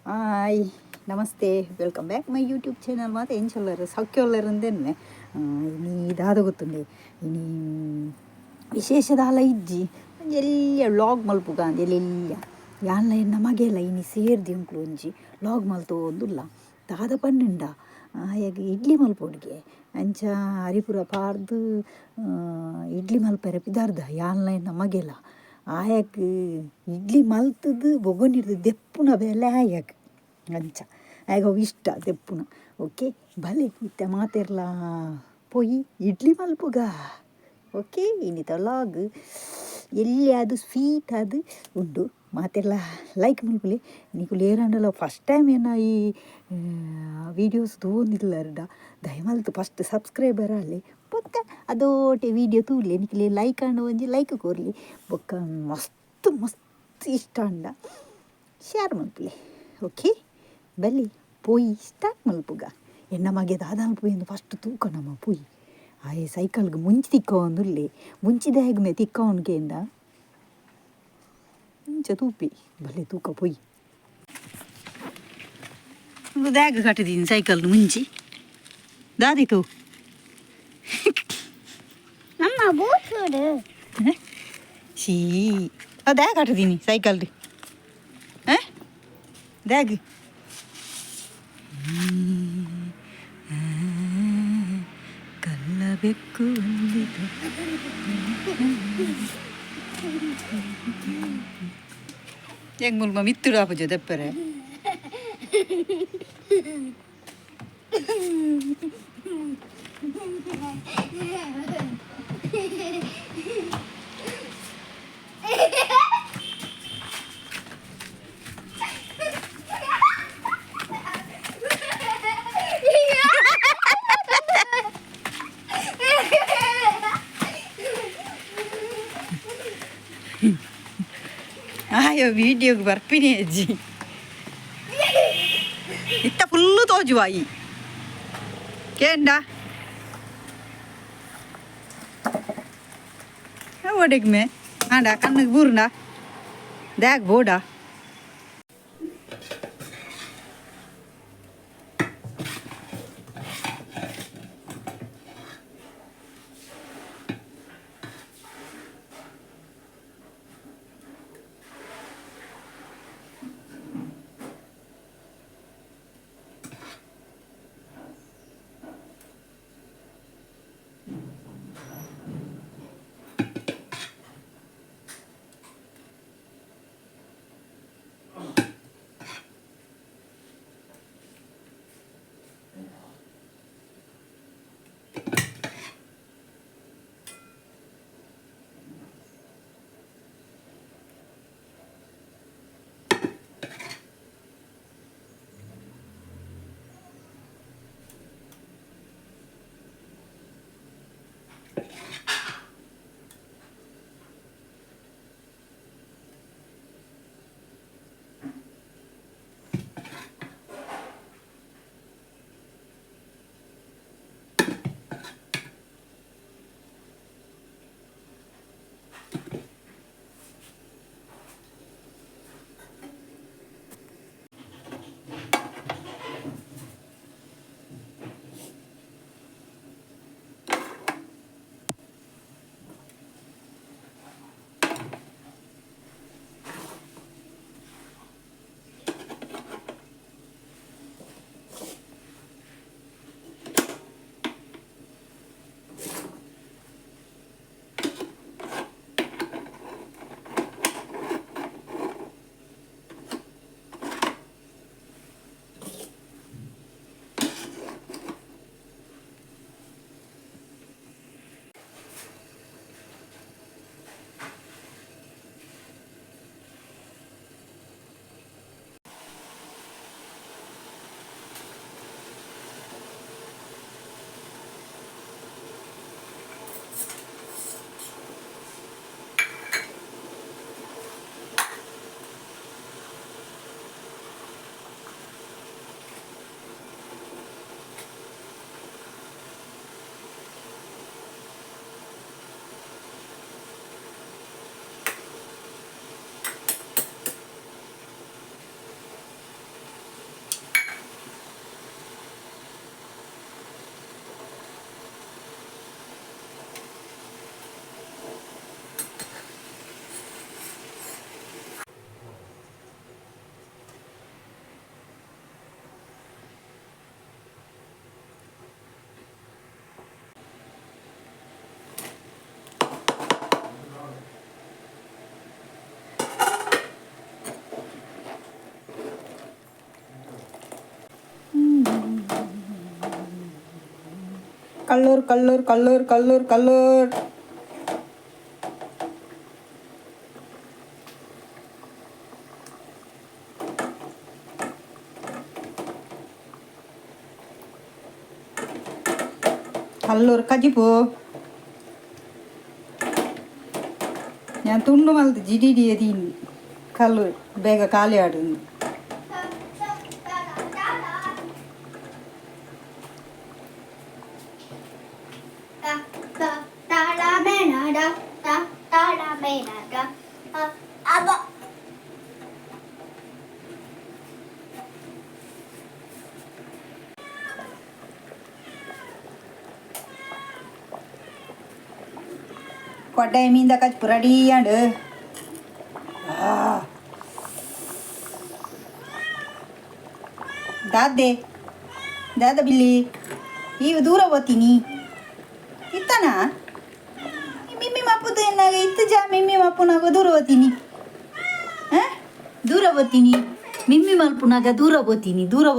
Hi ನಮಸ್ತೆ, welcome back my YouTube channel. ಮಾತು ಎಂಚೊಲ್ಲರು ಸೌಖ್ಯೊಲ್ಲರಂದೇನೆ ಇನಿ ಇದಾದ ಗೊತ್ತುಂಡೆ ಇನಿ ವಿಶೇಷದಾಲ ಇಜ್ಜಿ ಎಲ್ಲಿಯ ವ್ಲಾಗ್ ಮಲ್ಪುಗ ಅಂದ ಎಲ್ಲೆಲ್ಲ ಯಾನ್ಲ ನಮಗೆಲ್ಲ ಇನಿ ಸೇರ್ದಿ ಉಂಕ್ಲು ಒಂಜಿ ವ್ಲಾಗ್ ಮಲ್ತೋಂದುಲ್ಲ ದಾದ ಪನ್ನುಂಡ ಹಾಗೆ ಇಡ್ಲಿ ಮಲ್ಪೊಡ್ಗೆ ಅಂಚ ಹರಿಪುರ ಪಾರ್ದು ಇಡ್ಲಿ ಮಲ್ಪರೆ ಪಿದಾರ್ದ ಯಾನ್ಲ ನಮಗೆಲ್ಲ ಆಯಕ್ ಇಡ್ಲಿ ಮಲ್ತದು ಬೊಗೊಂಡಿರ್ದು ದೆಪ್ಪುನ ಬೆಲೆ ಆಯಕ್ ಅಂಚ ಆಗ ಅವು ಇಷ್ಟ ದೆಪ್ಪುನ. ಓಕೆ ಭಲೆ ಇತ್ತ ಮಾತೆರ್ಲ ಪೋಯಿ ಇಡ್ಲಿ ಮಲ್ಪುಗ. ಓಕೆ ಇನ್ನಿತ ಲಾಗ್ ಎಲ್ಲಿ ಅದು ಸ್ವೀಟ್ ಅದು ಉಂಡು ಮಾತೆಲ್ಲ ಲೈಕ್ ಮಲ್ಪುಲೆ ನಿಕುಲು ಏರಂಡಲ್ಲ ಫಸ್ಟ್ ಟೈಮ್ ಏನ ಈ ವೀಡಿಯೋಸ್ ತೋಂದಿಲ್ಲರ್ಡ ದಯಮಲ್ತು ಫಸ್ಟ್ ಸಬ್ಸ್ಕ್ರೈಬರ್ ಅಲ್ಲಿ ಬೊಕ್ಕ ಅದೋಟೆ ವೀಡಿಯೋ ತೂರ್ಲಿ ನಿಕುಲೆ ಲೈಕ್ ಅಂಡ ಒಂಜಿ ಲೈಕ್ ಕೊರ್ಲಿ ಬೊಕ್ಕ ಮಸ್ತ್ ಮಸ್ತ್ ಇಷ್ಟ ಅಂಡ ಶೇರ್ ಮಲ್ಪುಲೆ. ಓಕೆ ಬಲ್ಲಿ ಪೋಯಿ ಸ್ಟಾರ್ಟ್ ಮಲ್ಪುಗ ಎನ್ನ ಮಗೆ ದಾದಾಲ್ ಪೋಯಿ ಫಸ್ಟ್ ತೂಕ ನಮ್ಮ ಪೋಯಿ ಆಯೆ ಸೈಕಲ್ಗೆ ಮುಂಚಿ ತಿಕ್ಕ ಒಂದುಲ್ಲೆ ಮುಂಚಿದ ಹೇಗೆ ತಿಕ್ಕ ಅವನಿಗೆಂದ ಮುಂಚ ತೂಪಿ ಬಲ್ಲೆ ತೂಕ ಪೊಯ್ ದ್ಯಾಗ್ ಕಟ್ಟಿದೀನಿ ಸೈಕಲ್ ಮುಂಚಿ ದಾದಿತು ಅಮ್ಮ ಬೂಸುಡು ಶೀ ದ್ಯಾಗ್ ಕಟ್ಟಿದೀನಿ ಸೈಕಲ್ ದ್ಯಾಗ್ ಕಲ್ಲ ಬೆಕ್ಕು ಹೆಂಗ್ ಮುಲ್ಮ ಮಿತ್ತುಡು ಆಪುಜ ದೆಪ್ಪರೆ ಆಯೋ ವೀಡಿಯೋಗೆ ಬರ್ಪಿನಿ ಅಜ್ಜಿ ಇತ್ತ ಫುಲ್ಲು ತೋಜುವಾಯಿ ಕೇಂಡ ಒಡೆಗ್ಮೆ ಆಂಡ ಕಣ್ಣಿಗೆ ಬೂರ್ಂಡ ದ್ಯಾಗ್ ಬೋಡ కల్లూరు కల్లూరు కల్లూరు కల్లూరు కల్లూరు കല്ലൂർ കജിപ്പോ ഞാൻ തുണ്ടു മലത്ത് ജിഡിഡി എതിന് കല്ലൂർ ಬೇಗ ಖಾಲಿ ಆಡುന്നു കൊട്ടയ മീൻ്റെ കച്ച് റെഡിയാണ്ട് ದಾದೆ ದಾದ ಬಿಲ್ಲಿ ಈಗ ದೂರ ಓದ್ತೀನಿ ಇತ್ತಾನ ಮಿಮ್ಮಿ ಮಪ್ಪುದು ಎನ್ನಾಗ ಇತ್ತು ಜಾ ಮಿಮ್ಮಿ ಮಪ್ಪುನಾಗ ದೂರ ಓದ್ತೀನಿ ದೂರ ಓದ್ತೀನಿ ಮಿಮ್ಮಿ ಮಲ್ಪುನಾಗ ದೂರ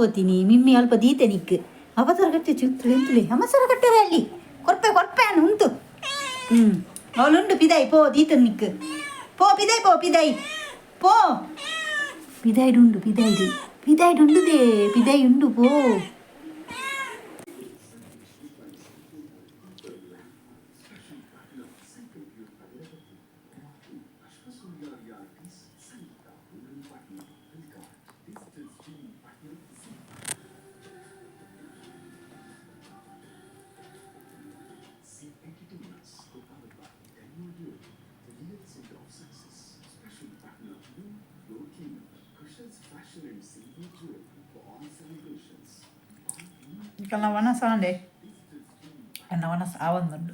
ಓದ್ತೀನಿ ಮಿಮ್ಮಿ ಅಲ್ಪ ದೀತೆ ನಿಕ್ ಅವಸರ ಕಟ್ಟೆ ಚುತ್ತುಳಿ ಎಂತುಳಿ ಅವಸರ ಕಟ್ಟರೆ ಅಲ್ಲಿ ಕೊರ್ಪೆ ಉಂಟು ಅವಳುಂಡು ಪಿದಾಯಿ ಪೋ ದೀತ ನಿಕ್ ಪೋ ಪಿದಾಯಿ ಪೋ ಪಿದಾಯಿಡುಂಡು ಪಿದಾಯಿಡುಂಡುದೇ ಪಿದಾಯಿ ಉಂಡು ಪೋ Kalau panas deh, karena panas awan tuh.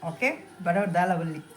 Oke, baru dalam beli.